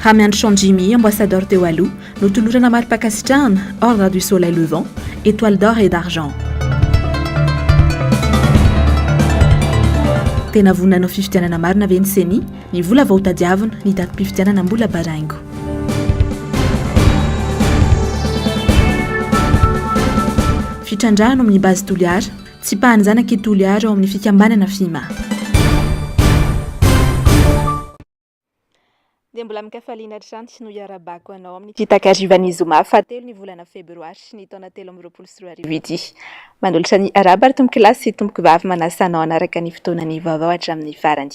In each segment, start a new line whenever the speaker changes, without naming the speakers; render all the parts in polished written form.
Ramiandry Sandjimi, ambassadeur teo aloha, no tolorana mari-pakasitrahana Ordre du Soleil Levant, Étoile d'or et d'argent. Tena vonanao fifidianana marina ve ny seni, ny vola vao tadiavina, ny datim-pifidianana mbola baraingo. Fitrandrahana amin'ny bazy toliara, tsy pahany zanaka toliara ao amin'ny fikambanana FIMA. Dia mbola mikafaliana trano no iarabako anao amin'ny fitakarivan'ny zoma fahatelo ny volana febroary ny taona 2024 ity. Manolotra ny araba ary tomboky lasy sy tomboky vavy manasanao anaraka ny fotoanany vaovao hatramin'ny farany.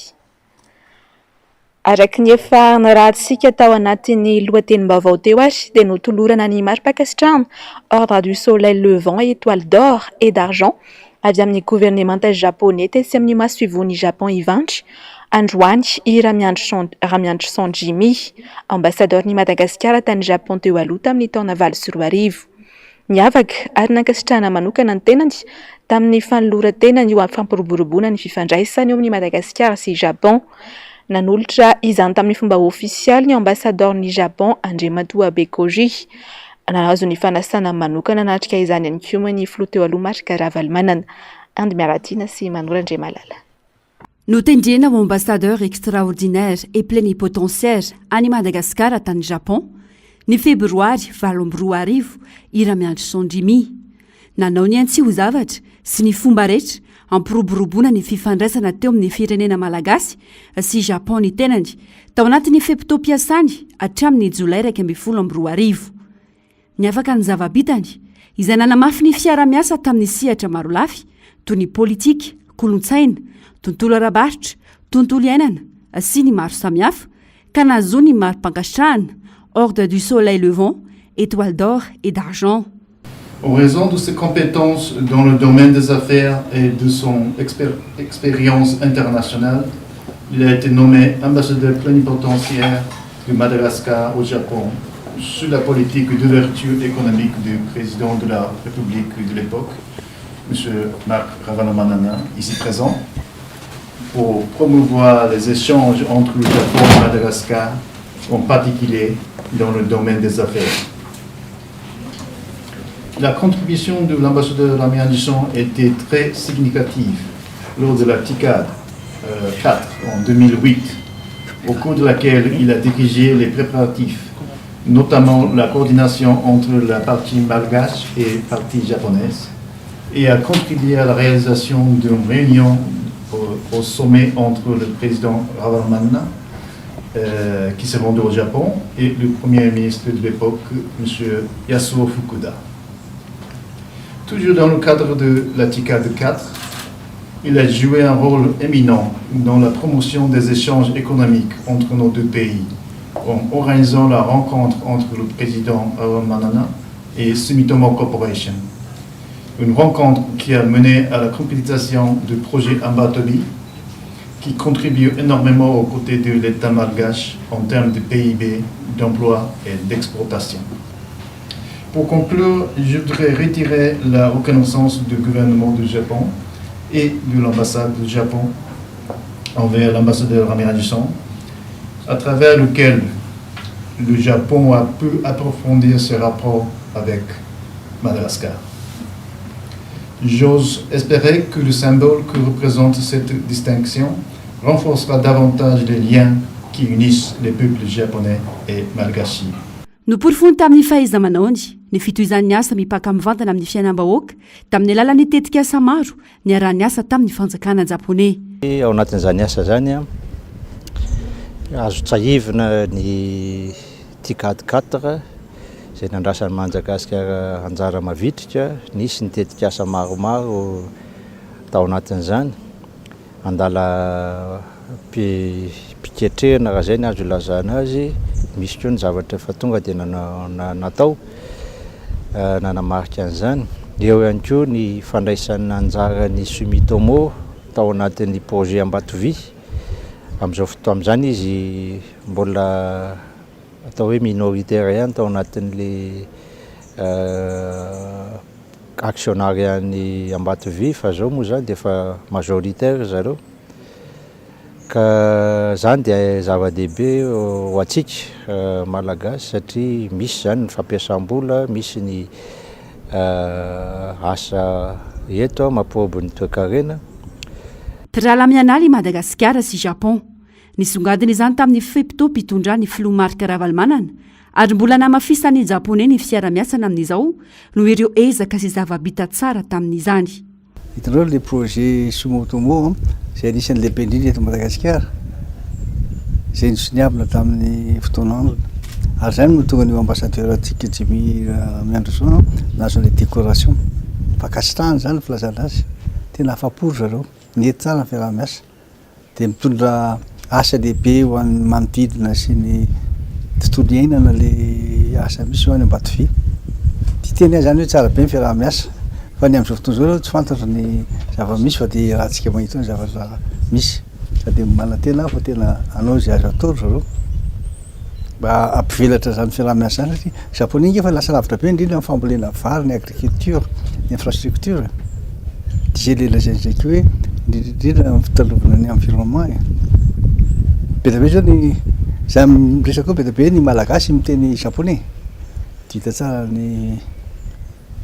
Araka ny efa narahantsika tao anatin'ny lohatenim-baovao teo ary dia notolorana ny mari-pakasitrahana Ordre du Soleil Levant, Étoile d'or et d'argent avy amin'ny gouvernemanta japonais tesy amin'ny maso fivoan'ny Japon ivantry androany i Ramiandry Sandjimi, ambassadeur-ny Madagasikara tany Japon teo aloha tamin'ny taona 2024. Niavaka ary nankasitrahana manokana ny tenany tamin'ny fanoloran-tenany eo amin'ny fampiroboroboana ny fifandraisany eo amin'ny Madagasikara sy Japon. Nanolotra izany tamin'ny fomba ofisialy ny ambassadeur-ny Japon Andriamatoa Bekoji. Nahazo ny fanasana manokana natrika izany ihany koa ny filoha teo aloha Marika Ravalomanana. Andy Miaradina sy Manora Ndriamalala.
Nous tendrons un ambassadeur extraordinaire et plénipotentiaire à Madagascar à Tan Japon, ni février valombrou-arivo, Ramiandry Sandjimi. Nanao ny antsy ho zavatra sy ny fomba rehetra ampiroboroboana ny fifandraisana teo amin'ny firenena malagasy sy Japon ny tenany tao anatin'ny feptom-piasany hatramin'ny Jolay 2024. Niafaka ny zava-bitany izay nanamafy ny fiara-miasa tamin'ny sihatra maro lafy toy ny politika, kolontsaina, tontolo ara-barotra, tontolo iainana sy ny maro samihafa ka nahazo ny mari-pakasitrahana Ordre du Soleil Levant, Étoile d'or et d'argent.
En raison de ses compétences dans le domaine des affaires et de son expérience internationale, il a été nommé ambassadeur plénipotentiaire de Madagascar au Japon sous la politique d'ouverture économique du président de la République de l'époque, M. Marc Ravalomanana, ici présent, pour promouvoir les échanges entre le Japon et Madagascar, en particulier dans le domaine des affaires. La contribution de l'ambassadeur Ramiandry était très significative lors de la TICAD 4 en 2008, au cours de laquelle il a dirigé les préparatifs, notamment la coordination entre la partie malgache et la partie japonaise, et a contribué à la réalisation d'une réunion au sommet entre le président Ravalomanana, qui s'est rendu au Japon, et le premier ministre de l'époque, M. Yasuo Fukuda. Toujours dans le cadre de la TICAD 4, il a joué un rôle éminent dans la promotion des échanges économiques entre nos deux pays, en organisant la rencontre entre le président Ravalomanana et Sumitomo Corporation. Une rencontre qui a mené à la concrétisation du projet Ambatobi, qui contribue énormément aux côtés de l'État malgache en termes de PIB, d'emploi et d'exportation. Pour conclure, je voudrais retirer la reconnaissance du gouvernement du Japon et de l'ambassade du Japon envers l'ambassadeur Ramiandry, à travers lequel le Japon a pu approfondir ses rapports avec Madagascar. J'ose espérer que le symbole que représente cette distinction renforcera davantage les liens qui unissent les peuples japonais et malgaches.
Noporifon'ny tamin'ny fahaiza-manaony ny fitohizan'ny asa mipaka mivantana amin'ny fiainam-bahoaka tamin'ny alalan'ny tetika asa maro ny arahan'ny asa tamin'ny fanjakana japonais.
Ao anatin'izany asa zany azo tsahivina ny TICAD 4 izay nandrasan'ny Madagasikara anjara mavitrika, nisy ny tetika asa maromaro tao anatin'izany andala piketrehana raha zay ny azo ilazana azy. Misy koa ny zavatra efa tonga dia natao nanamarika an'izany. Eo ihany koa ny fandraisan'ny anjaran'ny Sumitomo tao anatin'ny projet Ambatovy. Amin'izao fotoana amin'izany izy mbola atao hoe minoritaire ihany tao anatin'le actionnariat-ny Ambatovy fa zao moa zany dia efa majoritaire zareo. ka zany dia zava-dehibe ho atsika malagasy satria misy zany ny fampiasam-bola, misy ny asa eto mampiomby ny toe-karena.
Pirahalahy mianaly i Madagasikara sy Japon nisongadina izany tamin'ny fepto mpitondra ny filoha Marc Ravalomanana ary mbola namafisany japonais ny fiara-miasana amin'izao no ireo ezaka sy zava-bita tsara tamin'izany.
Hitanao le projet Sumotomo izay anisan'ny lehibe indrindra eto Madagasikara izay nisoniavina tamin'ny fotoana ary zany no tonga ny ambassadeur antsika Jimmy Miandrosoa nazo le décoration fakasitrahany zany filazana azy tena afa-po zareo nety tsara ny fiara-miasa dia mitondra asa lehibe ho an'ny manodidina sy ny tontolo iainana le asa misy ho any Ambatovia. Ty teny zany hoe tsara be ny fiara-miasa fa ny amin'izao fotoana izao tsy fantatra ny zava-misy fa dia rahantsika mahita ny zavatra misy sady manantena fa tena anao zay azo atao zareo mba ampivelatra zany fiara-miasa zany satria japonais nge fa lasa lavitra be indrindra amin'ny fambolena vary, ny agriculture, ny infrastructure dia zay lela zay ndraiky hoe indrindrindrindra amin'ny fitalovana ny environnement be da be zao ny za miresaka koa be da be ny malagasy miteny japonais dita tsara ny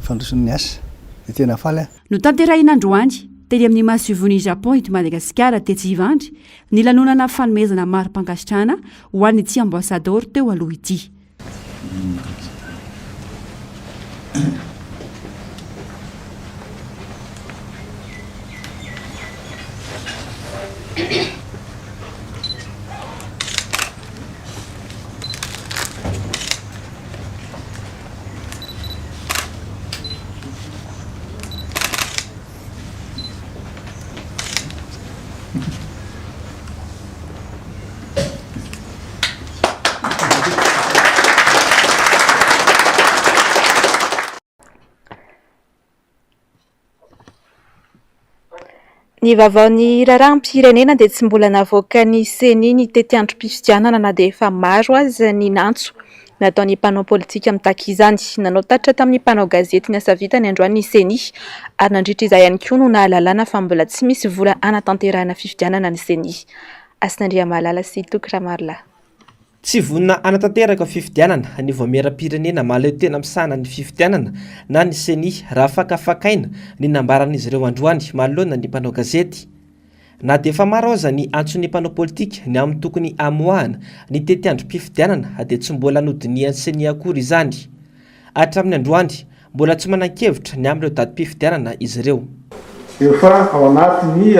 fandrosan'ny asa dia tena faly
no tanterahina androany teny amin'ny masivon'ny Japon eto Madagasikara tetsy ivandry ny lanonana fanomezana mari-pankasitrahana ho an'ny tsy ambassadeur teo aloha ity.
Ny vaovaon'ny raharaham-pirenena dia tsy mbola navoaka ny seni ny tetiandrom-pifidianana na dia efa maro azy ny nantso nataon'ny mpanao politika mitaka izany. Nanao tatitra tamin'ny mpanao gazety ny asa vitany androany ny seni ary nandritra izay ihany koa no nahalalana fa mbola tsy misy vola anatanterahana fifidianana ny seni. Asinandriamalala sy Tokiramarla.
Tsy vonina anatanteraka fifidianana ny voameram-pirenena maleo tena misana ny fifidianana na ny seni raha fakafakaina ny nambaran'izy ireo androany manoloana ny mpanao gazety. Na dia efa maro aza ny antson'ny mpanao politika ny amin'ny tokony amoahana ny tetiandrom-pifidianana dia tsy mbola nodinian'ny seni akory izany. Hatramin'ny androany mbola tsy manan-kevitra ny amin'ireo datim-pifidianana izy ireo.
Efa ao anatin'ny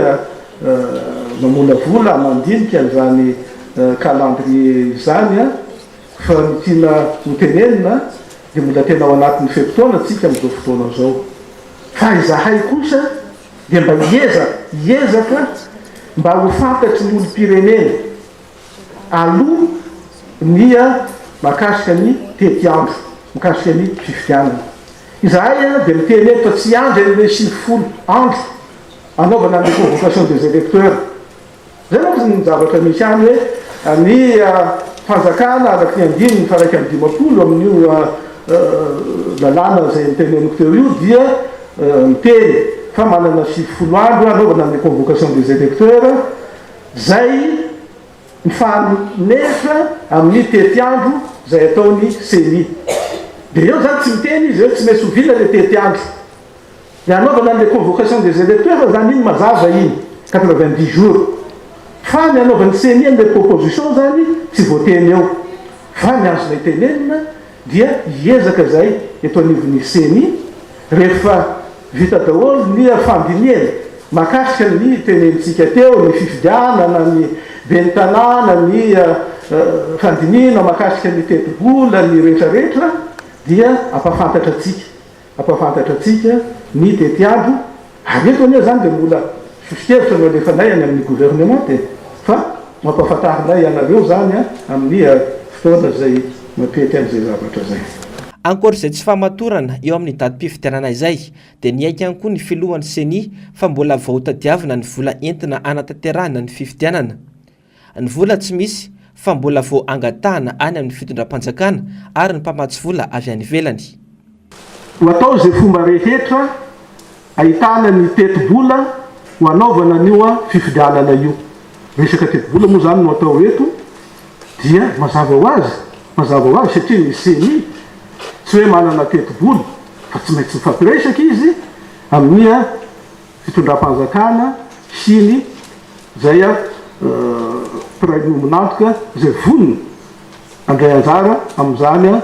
mamolavola mandinika izany calendrier izany fa ny tiana hotenenina dia mbola tena ao anatin'ny feptaona antsika amin'izao fotoana izao. Fa izahay kosa dia mba hiezaka mba ho fantatry ny olom-pirenena aloha ny makasika ny tetiandro, makasika ny fifidianana. Izahay dia miteny eto tsy andro hoe 50 andro anaovana ny convocation des électeurs. Zay moa ny zavatra misy any hoe ny fanjakana araky ny andiny fa raiky amin'ny 50 amin'io lalàna izay miteneniko teo io dia miteny fa manana 50 andro anaovana ny convocation des électeurs zay mifanefa amin'ny tetiandro zay ataony seni. Dia eo zany tsy miteny izy eo tsy maintsy ovina le tetiandro. Dia anaovana le convocation des électeurs zany iny mazava iny 90 jours. Fa ny anaovan'ny seni le proposition zany tsy voateny eo. Fa ny azona itenenina dia hiezaka zay eto anivon'ny seni rehefa vita daholo ny fandiniana makasika ny tenenitsika teo ny fifidianana ny ben'ny tanàna ny fandiniana makasika ny tetibola ny rehetrarehetra dia ampafantatra atsika ny tetiandro ary eto ania zany dia mbola fifikevitra no alefanay any amin'ny gouvernement te fa mampafantarinay anareo zany amin'ny fotoana zay mapety an'izay zavatra zay.
Ankoatra izay tsy fahamatorana eo amin'ny datim-pifidianana izay dia niaiky ihany koa ny filohan'ny seni fa mbola voaotadiavina ny vola entina anatanterahana ny fifidianana. Ny vola tsy misy fa mbola vao angatahana any amin'ny fitondram-panjakana ary ny mpamatsy vola avy any ivelany.
Ho atao izay fomba rehetra ahitana ny teti-bola ho anaovana an'io fifidianana io. resaka tetibola moa zany no atao eto dia mazava ho azy satria ny seny tsy hoe manana tetibola fa tsy maintsy mifampiresaka izy amin'ny fitondram-panjakana sy ny zay piraimonantoka zay vonona andray anjara amin'izany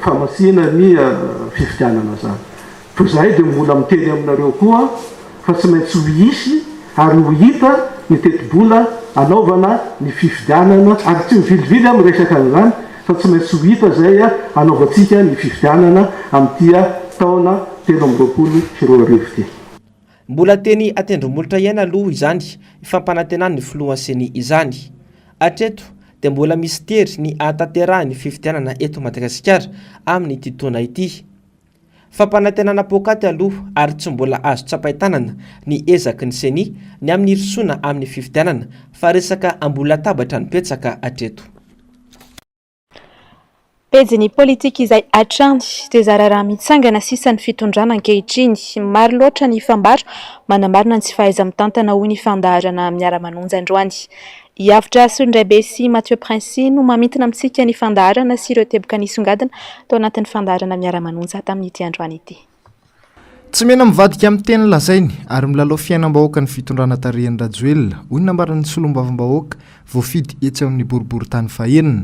famasina ny fifidianana zany. Fa zahay dia mbola miteny aminareo koa fa tsy maintsy ho isy ary ho hita ny tetibola anaovana ny fifidianana ary tsy mivilivily amin'ny resaka an'izany fa tsy maintsy ho hita zay anaovantsika ny fifidianana amin'ity taona 2024 ty.
Mbola teny atendromolotra iaina aloha izany ifampanantenany ny filoha seny izany. Atreto dia mbola misy tery ny ahatanterahany fifidianana eto Madagasikara amin'ny ity taona ity. Fampanantenana pokaty aloha ary tsy mbola azo tsapahitanana ny ezaky ny seny ny amin'ny irisoana amin'ny fifidianana fa resaka ambola tabatra ny petsaka atreto.
Pejiny politika izay atrany dia zararaha mitsangana sisan'ny fitondrana ankehitriny. Maro loatra ny fambaro manamarina ny tsy fahaiza-mitantana hoy ny fandaharana miara-manonja androany. Hiavitra Sondraibe sy Mathieu Prince no mamintona amintsika ny fandaharana sy ireo teboka nisongadina tao anatin'ny fandaharana miara-manonja tamin'ity androany ity.
Tsy mena mivadika amin'ny teny lazainy ary milalao fiainam-bahoaka ny fitondrana tarehany Rajoelina hoy ny nambaran'ny solombavambahoaka voafidy etsy amin'ny boribory-tany fahenina.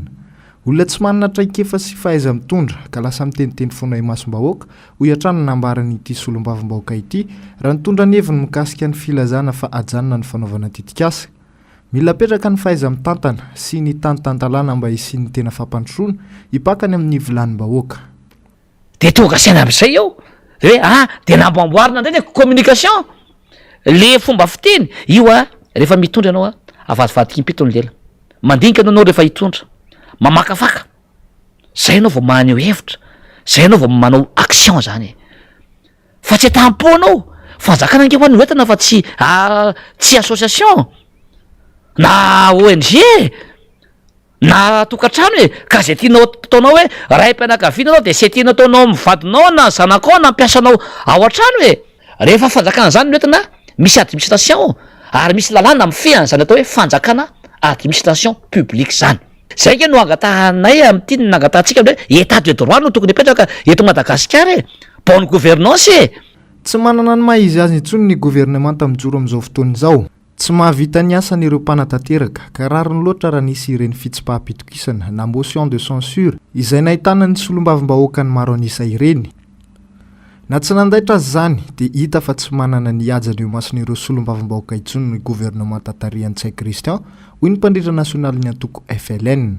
Olona tsy manana traikefa sy fahaiza mitondra ka lasa miteniteny foana imasom-bahoaka ho hiatrana nambarany ity solombavambahoaka ity raha nitondra ny heviny mikasika ny filazana fa ajanona ny fanaovana titikasa. Mila petraka ny fahaiza mitantana sy ny tanitantalana mba hisian'ny tena fampandrosoana hipakany amin'ny vilany-bahoaka.
Dia tonga saina amin'izay eo hoe dia namboamboarina indray ny communication le fomba fiteny io rehefa mitondra ianao avadivadiky impito ny lela mandinika anao rehefa hitondra mamakafaka zay anao vao maneho hevitra zay anao vao manao action zany fa tsy tampo anao fanjakana ange hoan'ny hoentana fa tsy association na ONG na tokantrano hoe ka zay tianao ataonao hoe raim-pianakaviana anao dia sy tiana ataonao mivadinao na zanakao na mpiasanao ao an-trano hoe rehefa fanjakana zany hoentana misy administration ary misy lalàna mifehana zany atao hoe fanjakana administration publique zany. Zay ke no angatahanay amin'ity ny nangatahantsika hoe état de droit no tokony hipetraka eto Madagasikara bonne gouvernance.
Tsy manana ny mahizy azy intsony ny gouvernemanta mijoro amin'izao fotoana izao. Tsy mahavita ny asan'ireo mpanatanteraka ka rariny loatra raha nisy ireny fitsipaham-pitokisana na motion de censure izay nahitana ny solombavambahoaka ny maro anisa ireny. Na tsy nandaitra azy zany dia hita fa tsy manana ny ajany eo mason'ireo solombavambahoaka intsony ny gouvernemanta tarihany Christian hoy ny mpandritra nasionaly ny antoko FLN.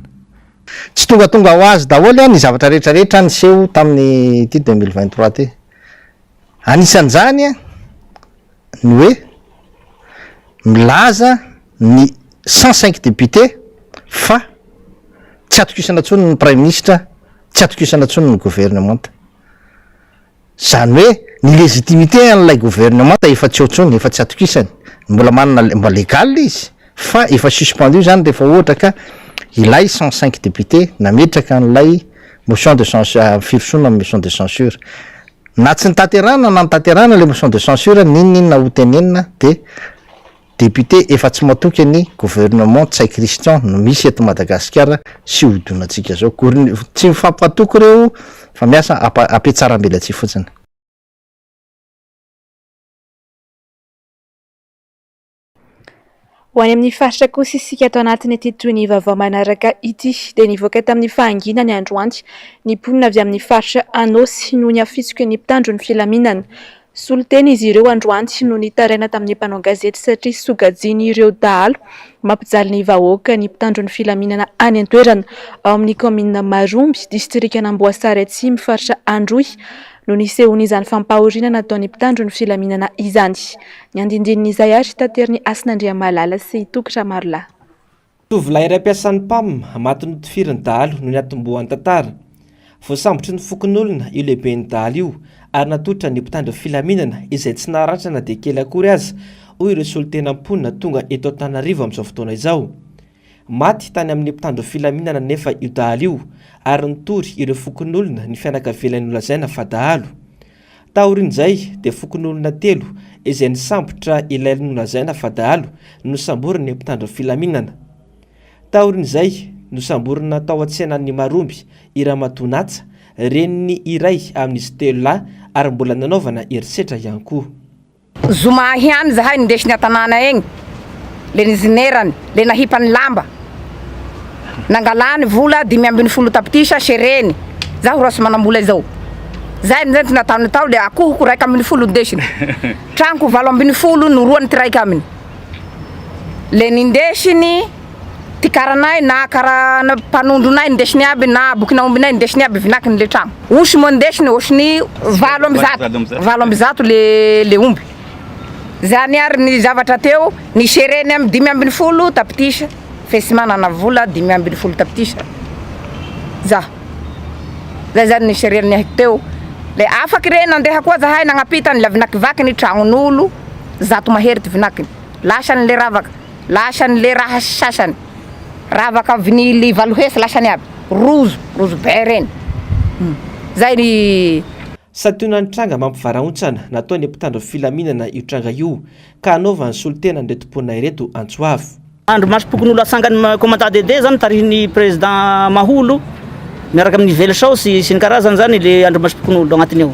Tsy tonga ho azy daholo ny zavatra rehetrarehetra niseho tamin'ny ity 2023 ty. Anisan'izany ny hoe milaza ny 105 député fa tsy atokisana intsony ny prime ministre, tsy atokisana intsony ny gouvernemanta. Zany hoe ny légitimité an'ilay gouvernemanta efa tsy ohatsony, efa tsy atokisany, mbola manana mba légal izy fa efa suspendu zany rehefa ohatra ka ilay 105 député nametraka an'ilay motion de censure, firosoana motion de censure. Na tsy nitanterana na nitanterana le motion de censure ninona ho tenenina dia député efa tsy matoky ny gouvernement Tsay Christian no misy eto Madagasikara sy hodonantsika zao. Tsy mifampatoky reo fa miasa apetsaram-belatsia fotsiny.
Ho any amin'ny faritra kosa isika ato anatiny ity toy ny vaovao manaraka ity dia nivoaka tamin'ny fahangina ny androany ny mponina avy amin'ny faritra Anosy no ny afitsika ny mpitandro ny filaminana. Soloteny izy ireo androany no nitaraina tamin'ny mpanao gazety satria sogajiany ireo dahalo mampijaly ny vahoaka ny mpitandro ny filaminana any an-toerana ao amin'ny commune Maromby distrikana Amboasary Atsimo faritra Androy no nisehon'izany fampahorinana nataon'ny mpitandro ny filaminana izany. Ny andindinin'izay ary tateriny Asin'Andriamalala sy Tokatra Marla.
Tovolahy iray mpiasan'ny PAM maty notifiriny dahalo no ny atombohan'ny tantara. Voasambotry ny fokon'olona io lehiben'ny dahalo io ary natotra ny mpitandro filaminana izay tsy narantrana dia kely akory azy hoy ireo solotena mponina tonga eto Antananarivo amin'izao fotoana izao. Maty tany amin'ny mpitandro filaminana nefa io dahalo io ary nitory ireo fokon'olona ny fianakavian'ny nolazaina fa dahalo. taorin'izay dia fokon'olona telo izay nisambotra ilay nolazaina fa dahalo no samboriny mpitandro filaminana. Taorin'izay no samborina tao an-tsenan'ny Maromby i Ramatoanatsa, reniny iray amin'izy telo lahy ary mbola nanaovana herisetra ihany koa.
Zoma ihany zahay nindesiny an-tanàna egny, le nizinerany, le nahipany lamba, nangalany vola 520 tapitrisa sereny, zaho rasy manambola izao. Zay nizay ty nataony tao le akohoko 120 ndesiny. Tranko 20 no roany ty raiky aminy. Le nindesiny ty karanay na kara mpanondronay ndesiny aby na bokinaombinay ndesiny aby vinakiny le tragno. Osy moa ndesiny osiny 20 le omby. Zany ary ny zavatra teo ny sereny amy 520 tapitrisa fesy manana vola 520 tapitrisa. Zay zany ny sereny ny haiko teo. Le afaky re nandeha koa zahay nagnapitany la vinakivaky ny tragnon'olo 100 mahery ty vinakiny. Lasany le ravaka, lasany le raha sasany. Ravaka vinily valohesy lasany aby. Rozo be reny. Zay ny
Sationany tranga mampivarahontsana nataony mpitandro filaminana io tranga io ka anaovany solotena ndetom-pona ireto Antsoavo.
Andro masom-pokon'olo atsangany commandant Dede zany tarihiny président Maholo miaraka amin'ny Velsao sy ny karazany zany le andro masom-pokon'olo agnatiny ao.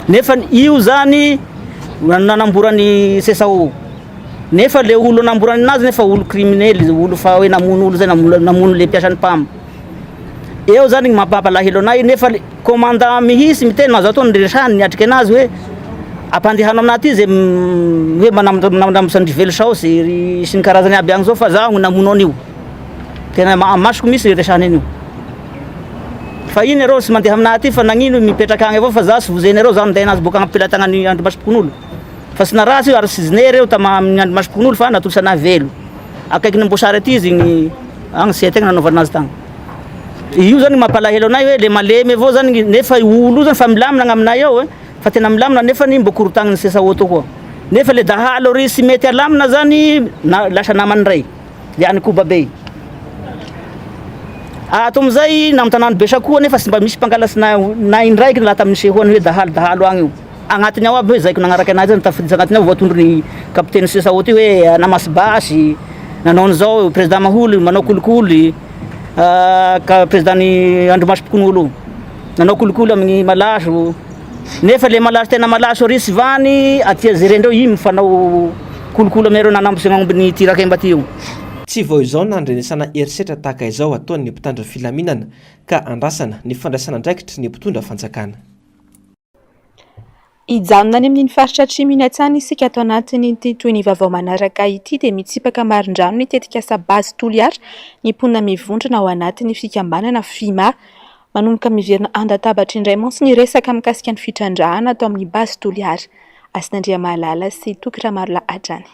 Nefa io zany nanamborany CSAO. Nefa le olo namborany nazy nefa olo criminel, olo fa hoe namono olo zay namono le mpiasan'ny PAM. Eo zany mampapalahelo anay nefa commandant mihisy miteny mazo atao niresahany niatriky anazy hoe ampandehano aminaty izy hoe manamosandry Velsao sy ny karazany aby agny zao fa zaho namono an'io. Tena masoko misy resahany an'io. Fa iny arô sy mandeha aminaty fa nagnino mipetraka agny avao fa za sy vozeny arô za minday anazy boka agnampilatagna andro masom-pokon'olo. Fa sy narasy io ary sy ziner eo tamy andro masom-pokon'olo fa natolosana velo. Akaiky ny Mbosary aty izy agny sy ategna nanaovana azy tagny. Io zany mampalahelo anay hoe le malemy avao zany nefa olo zany fa milamina gn'aminay ao fa tena milamina nefa ny mbo korotagniny CSAO to koa. Nefa le dahalo ry sy mety alamina zany lasa namany ray le any Kobabe. Ato amizay namtanany Besakoa nefa sy mba misy mpangalatsy na indraiky laha tamin'ny sehoany hoe dahalo agny io. Agnatiny ao aby hoe zaiko nagnaraka anazy zany tafiditsy agnatiny ao voatondrony kapiteny CSAO ty hoe namasy basy nanao an'izao président Maholo manao kolikoly ka président andro masom-pokon'olo nanao kolikoly amin'ny Malaso. Nefa le Malaso tena Malaso ry sy vany aty zerendreo i mifanao kolikoly aminareo nanambosy agnombiny Tirakemba ty io.
Tsy vao izao nandrenesana herisetra tahaka izao ataon'ny mpitandro filaminana ka andrasana ny fandraisana andraikitry ny mpitondra fanjakana.
Ijanona any amin'ny faritra Atrimo iny atsany isika ato anatin'ity toy ny vaovao manaraka ity dia mitsipaka marin-drano nitetika Sabazy Toliara ny mponina mivondrona ao anatin'ny fikambanana FIMA manomboka miverina andatabatra indray moa ny resaka mikasika ny fitrandrahana atao amin'ny Bazy Toliara. Asin'Andriamalala sy Tokiramarla Adrany.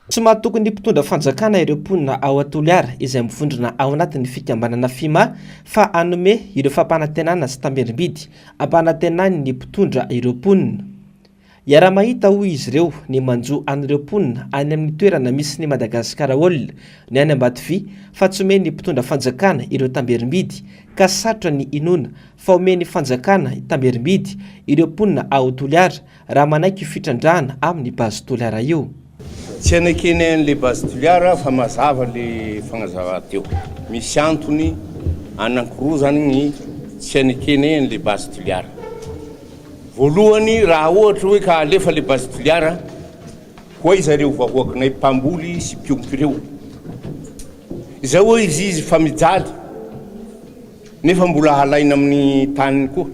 Tsy mahatokony mpitondra fanjakana ireo mponina ao Toliara izay mivondrona ao anatin'ny fikambanana FIMA fa anome ireo fampanantenana sy tambendrimbidy ampanantenany ny mpitondra ireo mponina. Iara-mahita hoy izy ireo ny manjo an'ireo mponina any amin'ny toerana misy ny Madagasikara olona ny any Ambatovy fa tsy omeny ny mpitondra fanjakana ireo tambendrimbidy ka sarotra ny inona fa omeny fanjakana tambendrimbidy ireo mponina ao Toliara raha manaiky fitrandrahana amin'ny Bazy Toliara io.
Tsy anakeny an'le Bazy Toliara fa mazava le fagnazava teo. Misy antony anankiroa zany ny tsy anakeny an'le Bazy Toliara. Voalohany raha ohatra hoe ka alefa le Bazy Toliara koa izareo vahoakinay mpamboly sy mpiompy ireo. Izao hoe izy fa mijaly nefa mbola halaina amin'ny taniny koa.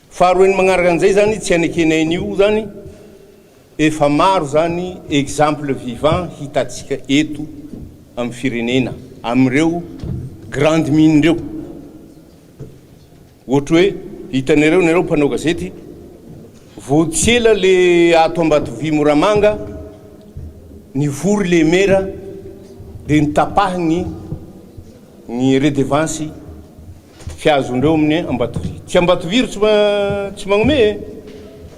Faharoa ny magnaraka an'izay zany tsy anakeny an'io zany efa maro zany exemple vivant hitatsika eto amin'ny firenena amin'ireo grande mine reo. Ohatra hoe hitanareo nareo mpanao gazety voatsela le ato Ambatovy Moramanga nivory le mera dia nitapahiny ny redevance fiazondreo amin'ny Ambatovy. Tsy Ambatovy tsy magnome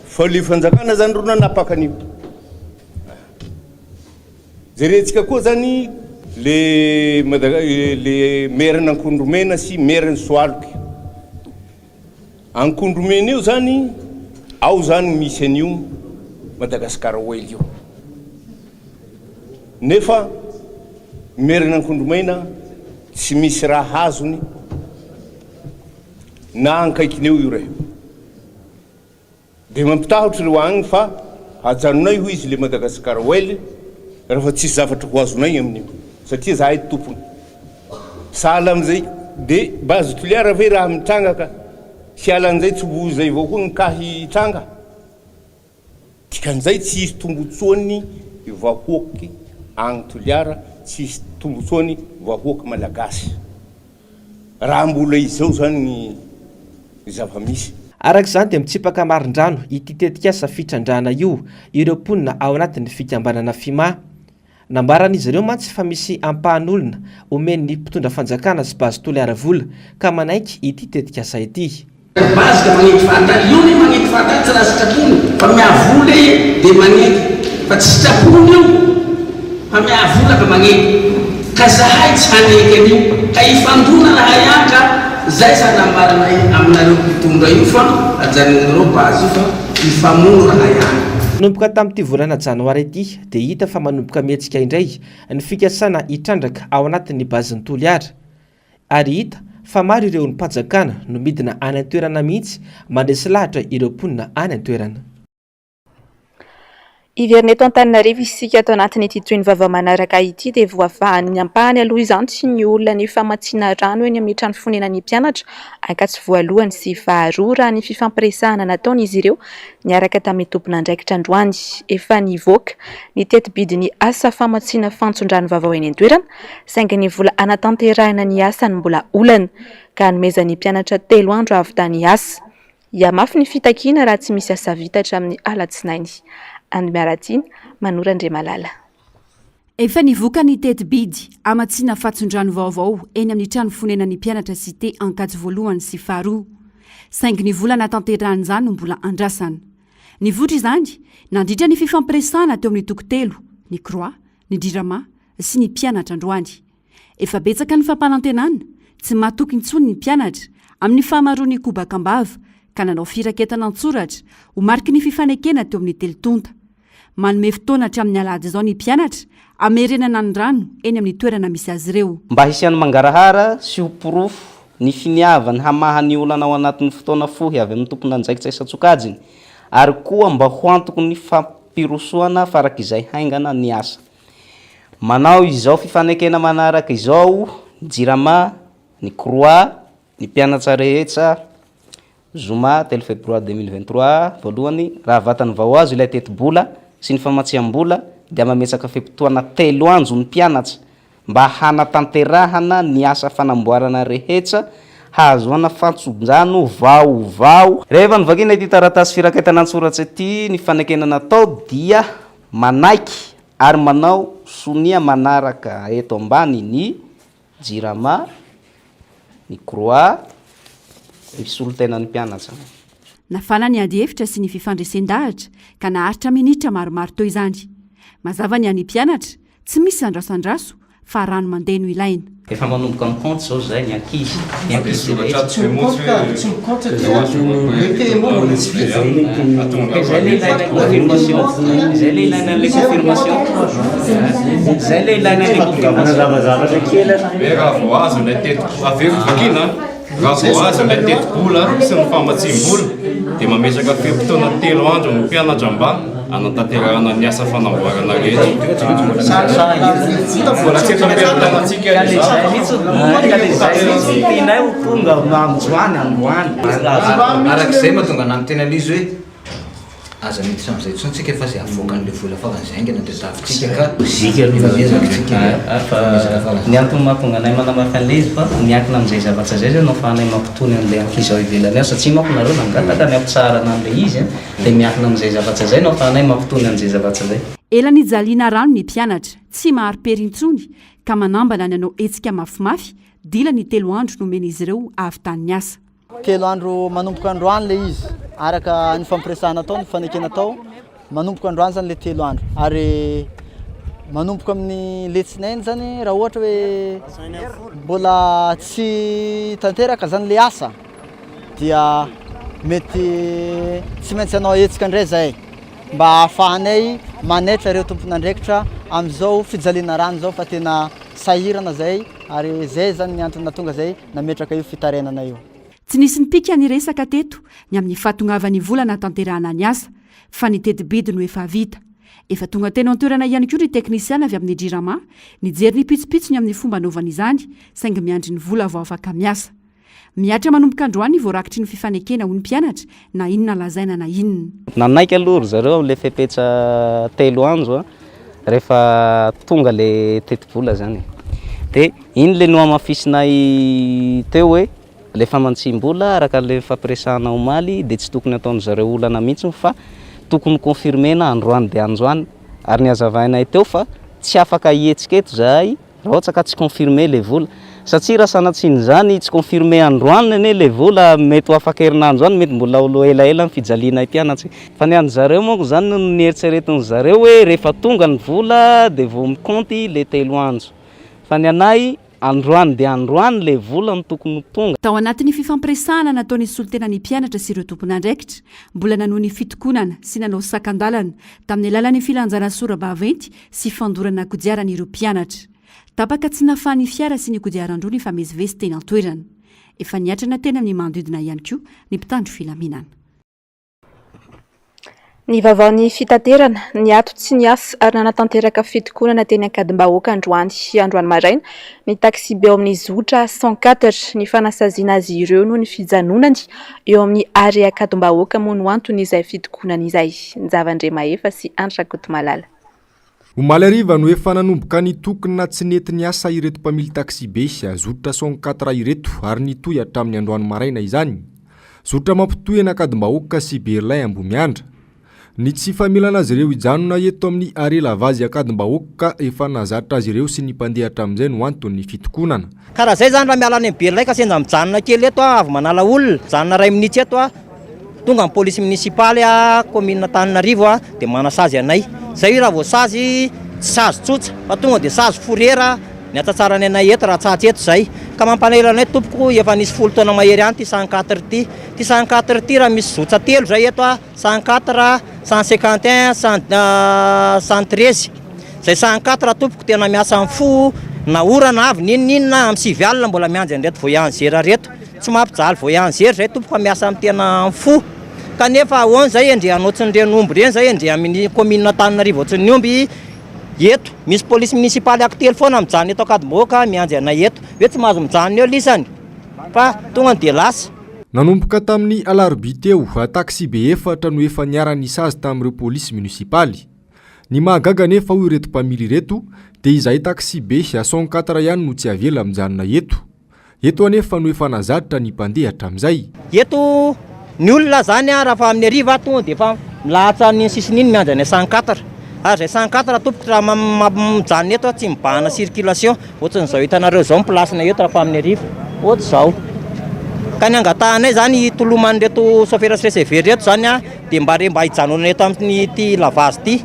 fa le fanjakana zany ro nanapaka an'io. Jerentsika koa zany le merina Ankondromena sy merina Soaloky. Ankondromena io zany ao zany misy an'io Madagasikara oely io nefa merina Nkondromaina tsy misy raha azony na ankaikiny eo io rehe de mampitahotra reo agny fa hajanonay ho izy le Madagasikara oely rehefa tsisy zavatra ho azonay amin'io satria zahay tompony sahala am'izay de base toliara ve raha mitranga ka hiala an'izay tsy ho zay avao koa nikahy tranga dikan'izay tsy hisy tombotsoany vahoaky agny toliara tsy hisy tombotsoany vahoaky malagasy raha mbola izao zany ny zava-misy
arak'izany dia mitsipaka marin-drano ity tetikasa fitrandrana io ireo mponina ao anatin'ny fikambanana FIMA nambaran'izy ireo mantsy fa misy ampahan'olona omen'ny mpitondra fanjakana sy bazy toliara vola ka manaiky ity tetikasa ity
bazy ka magnety fantany io ny magnety fantany tsy raha sitrapony fa miavola dia magnety fa tsy sitrapony io fa miavola ka magnety ka zahay tsy haneky an'io ka ifandona raha ihany ka zay sa nambarana aminareo mpitondra io fa ajanonareo bazy io fa ifamono raha ihany
nomboka tamin'ity volana janoary ity dia hita fa manomboka mihetsika indray ny fikasana hitrandraka ao anatin'ny bazin'ny toliara ary hita fa maro ireo ny mpanjakana no midina any an-toerana mihitsy mandresy lahatra ireo mponina any an-toerana
Iverina eto Antananarivo isika ato anatin'ity toy ny vava manaraka ity dia voafahan'ny ampahany aloha izany tsy ny olona ny famatsiana rano eny amin'ny trano fonenan'ny mpianatra ankatsy voalohany sy faharoa raha ny fifampiresahana nataon'izy ireo niaraka tamin'ny tompon'andraikitra androany efa nivoaka ny tetibidiny asa famatsiana fantson-drano vaovao eny an-toerana saingy ny vola anatanterahina ny asa ny mbola olana ka nomezan'ny mpianatra 3 andro avy tany asa iamafy ny fitakiana raha tsy misy asa vitatra amin'ny alatsinainy Andmiaratina Manorandre Malala.
Efa nivoaka ny tetibidy amatsiana fatson-drano vaovao eny amin'ny trano fonenan'ny mpianatra cité ankatso voalohany sy faharoa saingy ny vola natanterahany mbola andrasana ny votra izany nandritra ny fifampiresahana teo amin'ny tokotelo ny croix ny dirama sy ny mpianatra androany efa betsaka ny fampanantenana tsy mahatoky intsony ny mpianatra amin'ny fahamaroany kobakambava ka nanao firaketana antsoratra ho mariky ny fifanekena teo amin'ny telotonta manome fotoana hatramin'ny alady izao ny mpianatra amerenana ny rano eny amin'ny toerana misy azy ireo
mba hisian'ny mangarahara sy ho porofo ny finiavany hamahany olana ao anatin'ny fotoana fohy avy amin'ny tompon'anjaikitra isatsokajiny ary koa mba ho antoko ny fampirosoana farak'izay haingana ny asa manao izao fifanekena manaraka izao ny jirama ny croix ny mpianatra rehetra Zoma 3 février 2023 voalohany raha vatany vao azo ilay tetibola sy ny famatsiam-bola dia mametsaka fepitoana 3 andro ny mpianatra mba hanatanterahana ny asa fanamboarana rehetra hahazoana fantson-drano vaovao rehefa nivakina ity taratasy firaketana antsoratra ity ny fanekena natao dia manaiky ary manao sonia manaraka eto ambany ny jirama ny croix solontenan'ny mpianatra
nafana ny ady hevitra sy ny fifandresen-dahatra ka naharitra minitra maromaro teo izany mazava ny any mpianatra tsy misy andrasandraso fa rano mandeha no ilaina
efa manomboka amin'ny compte zao zay ny ankizy zay le ilaina le confirmation zay le ilaina le confirmation
raha vao azo ilay tetiko aveko vakina raha vao azo ilay tetibola sy ny famatsim-bola dia mamesaka fepitoana 3 andro ny mpianatra mba anatanterahana ny asa fanamboarana rehetra vola tsy efa mpianatanatsika
tinay ho tonga amjoany amboany
arak'izay mahatonga na mitena lizy hoe aza miditra am'izay tsontsika efa zay avoakan'le vola favanzaingana dia tafitsika
ny antony mahatonga anay manamafy an'le izy fa miankina amin'izay zavatra zay zay no fa anay mampitony an'le ankizy ao ivelany ao satria manko nareo nangataka ny ampitsarana an'le izy dia miankina amin'izay zavatra zay no fa anay mampitony an'izay zavatra zay
ela ny jaliana rano ny mpianatra tsy maharo-perintsony ka manambana ny anao etsika mafimafy dila ny 3 andro nomen'izy ireo avy tany asa
3 andro manomboka androany le izy araka ny fampiresahana atao ny fanekena atao manomboka androany zany le 3 andro ary manomboka amin'ny letsinainy zany raha ohatra hoe mbola tsy tanteraka zany le asa dia mety tsy maintsy anao hetsika indray zay mba ahafahanay manetra ireo tompon'andraikitra amin'izao fijaliana rano zao fa tena sahirana zay ary zay zany ny antony natonga zay nametraka io fitarenana io.
Tsy nisy nipika niresaka teto ny amin'ny fahatongavan'ny volana tanterahana ny asa fa ny tetibidy no efa vita. Efa tonga tena antoerana ihany koa ny teknisiana avy amin'ny jirama nijery ny pitsopitso ny amin'ny fomba anaovana izany saingy miandry ny vola vao afaka miasa. Miatra manomboka androany voarakitry ny fifanekena ho ny mpianatra na inona lazaina na inona.
Nanaiky aloha ry zareo le fepetra telo andro rehefa tonga le tetibola zany. De iny le no amafisinay teo hoe lefa mantsim-bola araka le fampiresahana omaly de tsy tokony ataony zareo olana mihitsy fa tokony confirmena androany de androany ary ny azavainay teo fa tsy afaka hihetsika eto zahay raha ohatra ka tsy confirmer le vola satria raha sanatsiny zany tsy confirmer androany ane le vola mety ho afaka herinandro zany mety mbola olo elaela ny fijaliana mpianatsy fa ny any zareo monko zany no nieritseretiny zareo hoe rehefa tonga ny vola de vao mikonty le telo andro fa ny anay androany de androany le vola ny tokony tonga.
Tao anatin'ny fifampiresahana nataony solotena ny mpianatra sy ireo tompon'andraikitra mbola nanao ny fitokonana sy nanao sakan-dalana tamin'ny alalan'ny filanjana sora-baventy sy fandorana kodiarana ireo mpianatra. Tapaka tsy nafahan'ny fiara sy ny kodiaran-droa ny famezivezy teny an-toerana. Efa niatrana tena amin'ny manodidina ihany koa ny mpitandro filaminana.
Ny vaovaon'ny fitaterana ny ato tsy niasa ary nanatanteraka fitokonana teny Ankadimbahoaka androany maraina ny taxi be ao amin'ny zotra 104 ny fanasaziana azy ireo noho ny fijanonany eo amin'ny area Ankadimbahoaka moa no antony izay fitokonana izay. Nzavandre Mahefa sy Andra Kotomalala.
Omaly hariva no efa nanomboka nitokona tsy nety niasa ireto mpamily taxi be zotra 104 ireto ary nitoy hatramin'ny androany maraina izany. Zotra mampitohy Ankadimbahoaka sy Berlin Ambomiandra. Ny tsy familana azy ireo ijanona eto amin'ny are lavazy Ankadimbahoaka efa nazatra azy ireo sy ny mpandeha hatramin'izay no antony fitokonana.
Karaha zay zany raha miala any Berlin ka sendra mijanona kely eto avy manala olona mijanona ray minitsy eto tonga amin'ny polisy munisipaly commune Antananarivo de manasazy anay. Zay raha vao sazy tsy sazy tsotsa fa tonga de sazy forera ny atsatsarany anay eto raha tsatsy eto zay ka mampanela anay tompoko efa nisy 10 taona mahery any ty 104 ty 104 ty raha misy zotsa telo zay eto 104 151 113 zay 104 tompoko tena miasa amin'ny fo na orana avy ninina amin'ny 7 alina mbola mianjy anreto voyager reto tsy mampijaly voyager zay tompoko miasa amin'ny tena amin'ny fo kanefa ahoana zay endre anotsiny renombo reny zay endre amin'ny commune Antananarivo ohatriny omby eto misy polisy munisipaly akitelo foana mijany eto Ankadimbahoaka mianjy anay eto hoe tsy mahazo mijany eo lisany fa tonga de lasa.
Nanomboka tamin'ny alarobia teo taxi be efatra no efa niara-nisa azy tamin'ireo polisy munisipaly. Ny mahagaga nefa hoy ireto mpamily ireto dia izay taxi be 104 ihany no tsy avela mijanona eto. Eto anefa no efa nazatra ny mpandeha hatramin'izay.
Eto ny olona zany raha fa amin'ny ariva tonga dia efa milahatsa ny sisiny iny mianjy any 104 ary zay 104 tompoko raha mijanona eto tsy mibahana circulation ohatran'izao hitanareo zao miplasyna eto raha fa amin'ny ariva ohatry zao ka ny angatahanay zany toloman'ireto chauffeur sy receveur reto zany dia mba hijanona eto amin'ny ty lavazy ty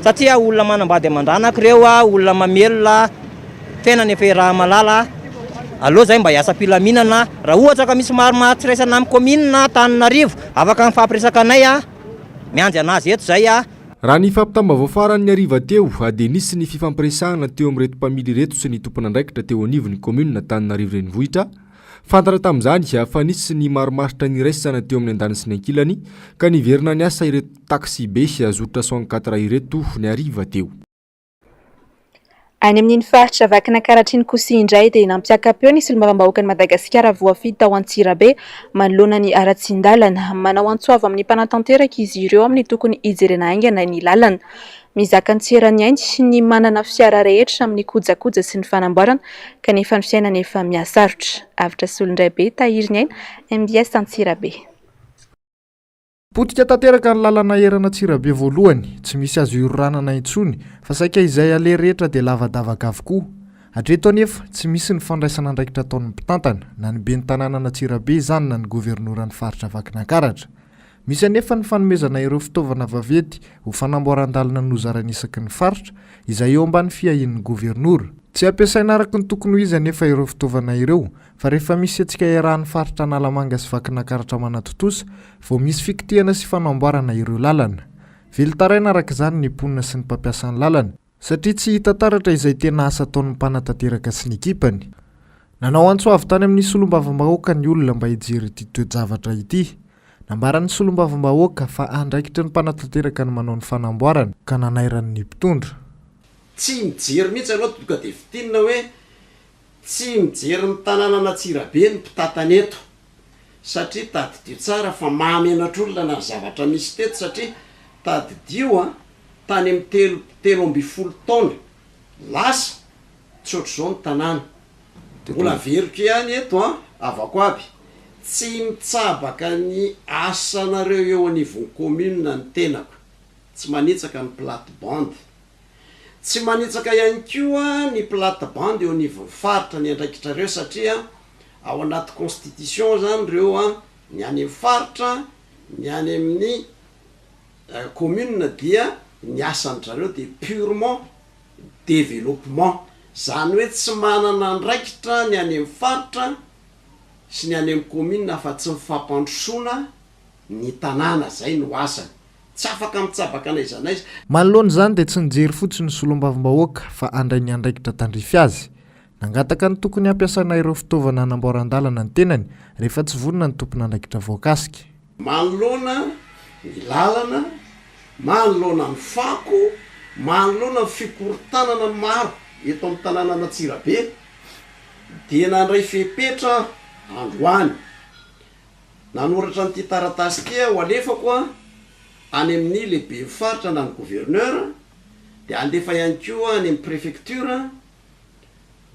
satria olona manambady amandranaka ireo olona mamelona fiainana efa raha malala aloha zay mba hiasa pilaminana raha ohatra ka misy mahatsiraisana amin'ny commune na Antananarivo afaka mifampiresaka anay mianjy anazy eto zay
raha ny fampitambavao faran'ny ariva teo dia nisy ny fifampiresahana teo amin'ireto mpamily reto sy ny tompon'andraikitra teo anivon'ny commune Antananarivo renivohitra fantatra tamin'izany fa nisy ny maromaritra niraisana teo amin'ny andany sy ny ankilany ka niverina ny asa ireto taxi be sy zotra 104 ireto ny ariva teo.
Any amin'iny faritra vakina Karatriny Kosi indray dia nampiakapeo ny solombavambahoaka ny Madagasikara voafidy tao Antsirabe manoloana ny aratsindalana manao antsoava amin'ny mpanatanteraka izy ireo amin'ny tokony hijerena aingana ny lalana. Mizaka ny tserany ainy ny manana fiara rehetra amin'ny kojakoja sy ny fanamboarana kanefa ny fiainana efa mihasarotra. Avitra Solondraibe tahiriny aina MBS Antsirabe.
Potika tanteraka ny lalana erana Antsirabe voalohany, tsy misy azo ioranana intsony fa saika izay ale rehetra dia lavadavaga avokoa. Hatreto anefa tsy misy ny fandraisana andraikitra ataon'ny mpitantana na ny ben'ny tanàna Antsirabe izany na ny governoran'ny faritra Vakinankaratra. Misy anefa ny fanomezana ireo fitaovana vaventy ho fanamboaran-dalana nozaranisaky ny faritra izay eo ambany fiahin'ny governora. tsy ampiasaina araka ny tokony ho izy anefa ireo fitaovana ireo fa rehefa misy antsika iarahan'ny faritra analamanga sy vakinakaratra manatotosa vao misy fikitihana sy fanamboarana ireo lalana. Velotaraina araka izany ny mponina sy ny mpampiasa ny lalana satria tsy hita taratra izay tena asa ataon'ny mpanatanteraka sy ny ekipany. Nanao antsoavy tany amin'ny solombavambahoaka ny olona mba hijery ity toe-javatra ity. Nambaran'ny solombavambahoaka fa andraikitry ny mpanatanteraka ny manao ny fanamboarana ka nanairan'ny mpitondra.
Tsy mijery mihitsy aloha tonga dia vitinina hoe tsy mijery ny tanàna Antsirabe ny mpitantana eto satria tadidio tsara fa mahamenatra olona na zavatra misy teto satria tadidio tany amin'ny telo amby folo taona lasa tsy ohatr'izao ny tanàna. Mbola veriko ihany eto avako aby tsy mitsabaka ny asanareo eo anivon'ny commune ny tenako, tsy manitsaka ny plate-bande, tsy manitsaka ihany koa ny plate-bande eo anivon'ny faritra ny andraikitrareo satria ao anaty constitution zany reo ny any amin'ny faritra ny any amin'ny commune dia ny asan'zareo de purement développement, zany hoe tsy manana andraikitra ny any amin'ny faritra sy ny any amin'ny commune fa tsy mifampandrosoana ny tanàna, zay no asany. Tsy afaka mitsabaka anaiza anaiza.
Manoloana izany dia tsy nijery fotsiny solombavambahoaka fa andray ny andraikitra tandrify azy. Nangataka ny tokony hampiasana ireo fitaovana hanamboaran-dalana ny tenany rehefa tsy vonona ny tompony andraikitra voakasika.
Manoloana ny lalana, manoloana ny fako, manoloana ny fikorontanana maro eto amin'ny tanàna Antsirabe dia nandray fepetra androany. Nanoratra n'ity taratasy ity ho alefako any amin'ny lehibe faritra na ny gouverneur dia andefa ihany koa any amin'ny préfecture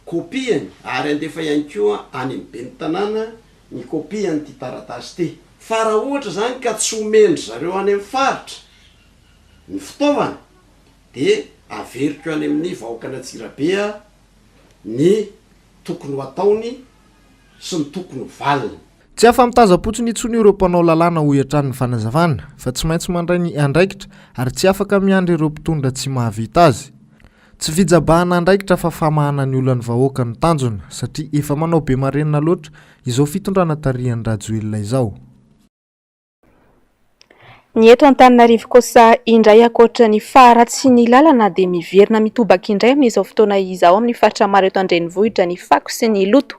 kopiany ary andefa ihany koa any amin'ny ben'ny tanàna ny kopiany ity taratasy ity. Fa raha ohatra zany ka tsy omendry zareo any amin'ny faritra ny fitaovana dia averiko any amin'ny vahoaka Antsirabe ny tokony ho ataony sy ny tokony ho valiny.
Tsy afa-mitaza-potsiny intsony ireo mpanao lalàna ho hiatran'ny fanazavana fa tsy maintsy mandray ny andraikitra ary tsy afaka miandry ireo mpitondra tsy mahavita azy. Tsy fijabahana andraikitra fa famahana ny olona ny vahoaka ny tanjona satria efa manao be marenina loatra izao fitondrana tarihan'ny Rajoelina izao.
Ny eto Antananarivo kosa indray akoatra ny faharatsy ny lalana dia miverina mitobaka indray amin'izao fotoana izao amin'ny faritra maro eto an-drenivohitra ny fako sy ny loto.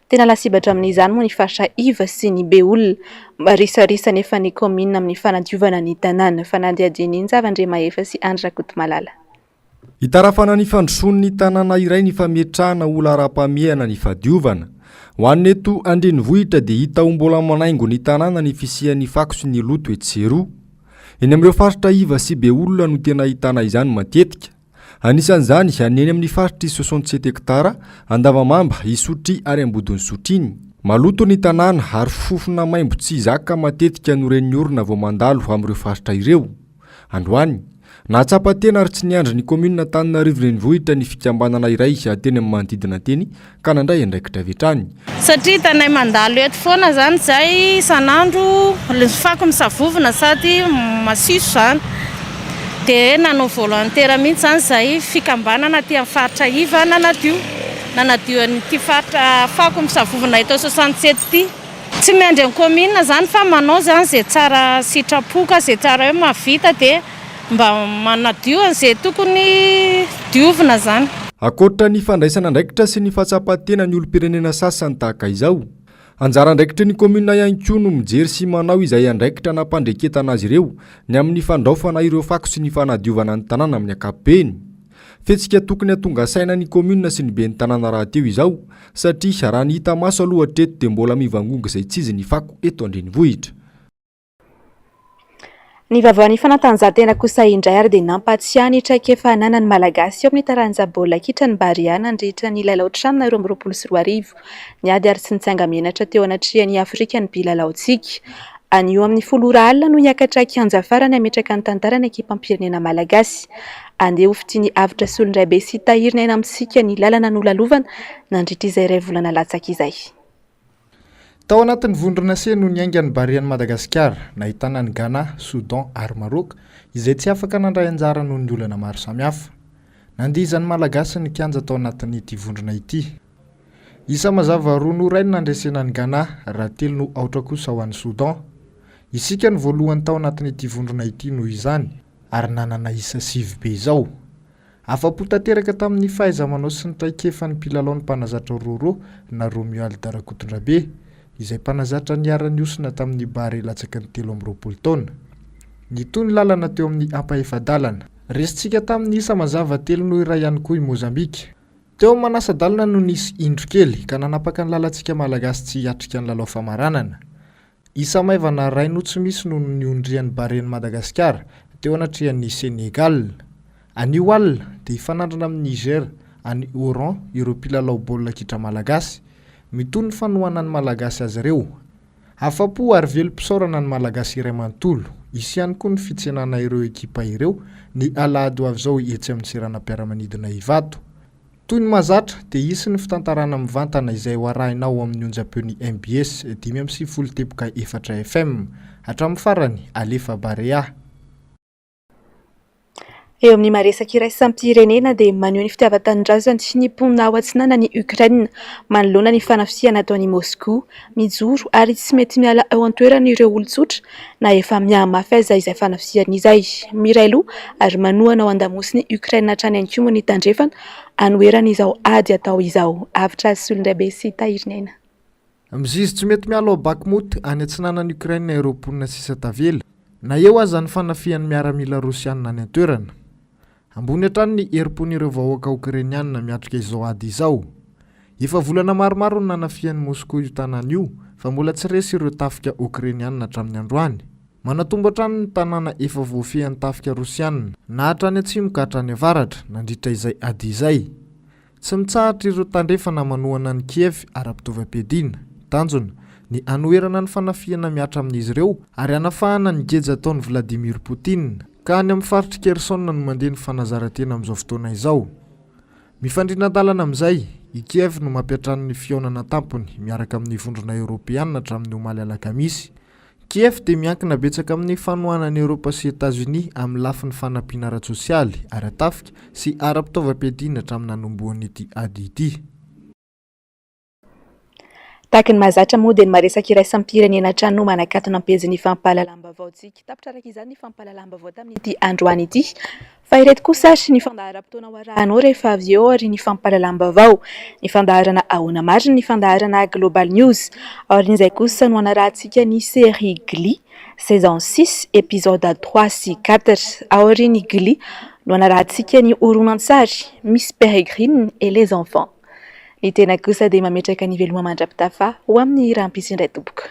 Tena lasibatra amin'izany moa ny faritra Iva sy ny Beolina risarisa nefa ny commune amin'ny fanadiovana ny tanàna. Fanadihadiany iny Zavandre Mahefa sy Andra Kotomalaala.
Hitarafana ny fandrosoan'ny tanàna iray ny fametrahana ola ara-pameana ny fadiovana. Ho an'ny eto an-drenivohitra dia hita ho mbola manaingo ny tanàna ny fisian'ny fako sy ny loto etseroa. Eny amin'ireo faritra Iva sy Beolina no tena ahitana izany matetika. Anisan'izany aneny amin'ny faritra 67 hektara Andavamamba, Isotry ary Ambodiny Sotriny. Maloto ny tanàna ary fofona maimbo tsy zaka matetika no ren'ny orona vao mandalo amin'ireo faritra ireo. Androany nahatsapa tena ary tsy niandry ny commune Antananarivo renivohitra ny fikambanana iray teny amin'ny manodidina teny ka nandray andraikitra vetrany.
Satria tanay mandalo eto foana zany zay isan'andro fako misavovona sady masiso zany. Dia nanao volontaire mihitsy zany zay fikambanana aty amin'ny faritra Iva nanadio an'ity faritra fako misavovona eto 67 ity. Tsy miandry amin'ny commune zany fa manao zany zay tsara sitrapoka, zay tsara hoe mahavita dia mba manadio an'izay tokony diovina zany.
Akoatra ny fandraisana andraikitra sy ny fahatsapatena ny olom-pirenena sasany tahaka izao. Anjara andraikitra ny commune ihany koa no mijery sy manao izay andraikitra nampandreketana azy ireo ny amin'ny fandraofana ireo fako sy ny fanadiovana ny tanàna amin'ny ankapobeny. Fetsika tokony hatonga saina ny commune sy ny ben'ny tanàna raha teo izao satria raha ny hita maso aloha hatreto dia mbola mivangongo izay tsy izy ny fako eto an-drenivohitra.
Ny vavaon'ny fanatanjahantena kosa indray ary dia nampatsiahy ny traikefa ananan'ny malagasy eo amin'ny taranja baolina kitra ny Bariana nandritra ny lalao tramina 2024. Niady ary tsy nitsanga menatra teo anatrihan'ny Afrika ny bilalaontsika. Anio amin'ny 10 alina no hiakatra kianja farany ametraka ny tantarany ekipam-pirenena malagasy. Andeha ho fitiany avitra solondray be sy tahirina eny amintsika ny lalana nolalovana nandritra izay iray volana latsaka izay.
Tao anatin'ny vondrona se no niaingan'ny Barian'i Madagasikara nahitana ny Ghana, Soudan ary Maroc izay tsy afaka nandray anjara noho ny olana maro samihafa. nandizany malagasy ny kianja tao anatin'ity vondrona ity. Isa mazava roa no rainy nandresena ny Ghana, raha telo no aotra kosa ho an'ny Soudan. Isika ny voalohany tao anatin'ity vondrona ity noho izany, ary nanana isa 7 be izao. Afa-po tanteraka tamin'ny fahaiza-manao sy ny traikefan'ny mpilalao ny mpanazatra Roro na Romeo Aldarakotondra-be, izay mpanazatra niara-ny osina tamin'ny bare latsaky ny 13 taona. Nitony lalana teo amin'ny ampaefadalana. Resitsika tamin'ny isa mazava telo no iray ihany koa i Mozambika. Teo manasa-dalana no nisy indro kely ka nanapaka ny lalantsika malagasy tsy hiatrika ny lalao famaranana. Isa maivana ray no tsy misy no niondrian'ny baren'i Madagasikara teo anatrehan'ny Senegal. Anio alina dia hifanandrana amin'ny Niger, any Oran ireo mpilalao baolina kitra malagasy, mitony ny fanohanan'ny malagasy azy ireo. Afa-po ary velom-pisaorana ny malagasy iray manontolo. Isy ihany koa ny fitsenana ireo ekipa ireo ny alahady ho avy izao etsy amin'ny seranam-piaramanidina Ivato. Toy ny mazatra dia isy ny fitantarana mivantana izay ho arahinao amin'ny onjam-peon'ny MBS 5.4 FM hatramin'ny farany alefa Barea.
Eo amin'ny maresaka iraisam-pirenena dia maneho ny fitiavan-tanindrazany ny mponina ao antsinana ny Ukraine manoloana ny fanafisiana ataon'i Moscou mijoro ary tsy mety miala eo an-toerana ireo olon-tsotra na efa mihamafaiza izay fanafisiana izay. Mirailo ary manohana ao an-damosiny Ukraine hatrany any koa ny tandrefana anoherana izao ady atao izao. Avitra Solondrabe sy Tahirinena.
Mizizy tsy mety miala ao Bakhmut any antsinanan'ny Ukraine ireo mponina sisa tavela na eo aza ny fanafihan'ny miaramila Rosianina any an-toerana. Ambony hatrany ny herim-pon'ireo vahoaka Ukrainiana miatrika izao ady izao. Efa volana maromaro ny nanafihan'ny Moscou io tanàna io fa mbola tsy resy ireo tafika Ukrainiana hatramin'ny androany. Manatombo hatrany ny tanàna efa voafihan'ny tafika Rosianina na hatrany atsimo ka hatrany avaratra nandritra izay ady izay. Tsy mitsahatra ireo tandrefana manohana ny Kiev ara-pitovam-piadiana. Tanjona ny anoherana ny fanafihana miatra amin'izy ireo ary anafahana ny geja ataon'i Vladimir Poutine ka any amin'ny faritra Kherson no mandeha ny fanazarantena amin'izao fotoana izao. Mifandrinan-dalana amin'izay, i Kiev no mampiatrano ny fihaonana tampony miaraka amin'ny vondrona Europeanina hatramin'ny omaly alakamisy. Kiev dia miankina betsaka amin'ny fanohanan'ny Europa sy États-Unis amin'ny lafin'ny fanampiana ara-tsosialy, ara-tafika sy ara-pitaovam-piadiana hatramin'ny nanombohan'ny ity ady ity.
Tahaka ny mahazatra moa dia ny maresaka iraisam-pirenena hatrany no manakatona am-pejin'ny fampahalalam-baovao tsika. Tapitra araka izany ny fampahalalam-baovao tamin'ity androany ity. Fa ireto kosa ny fandaharam-potoana ho arahanao rehefa avy eo ary ny fampahalalam-baovao, ny fandaharana ahoana marina, ny fandaharana Global News. Aorian'izay kosa no anarahantsika ny série Glee saison 6 épisode 3 sy 4. Aorian'ny Glee no anarahantsika ny horonan-tsary Miss Peregrine et les enfants. Ny tena kosa dia mametraka ny veloma mandrapitafa ho amin'ny rahampisy indray tompoko.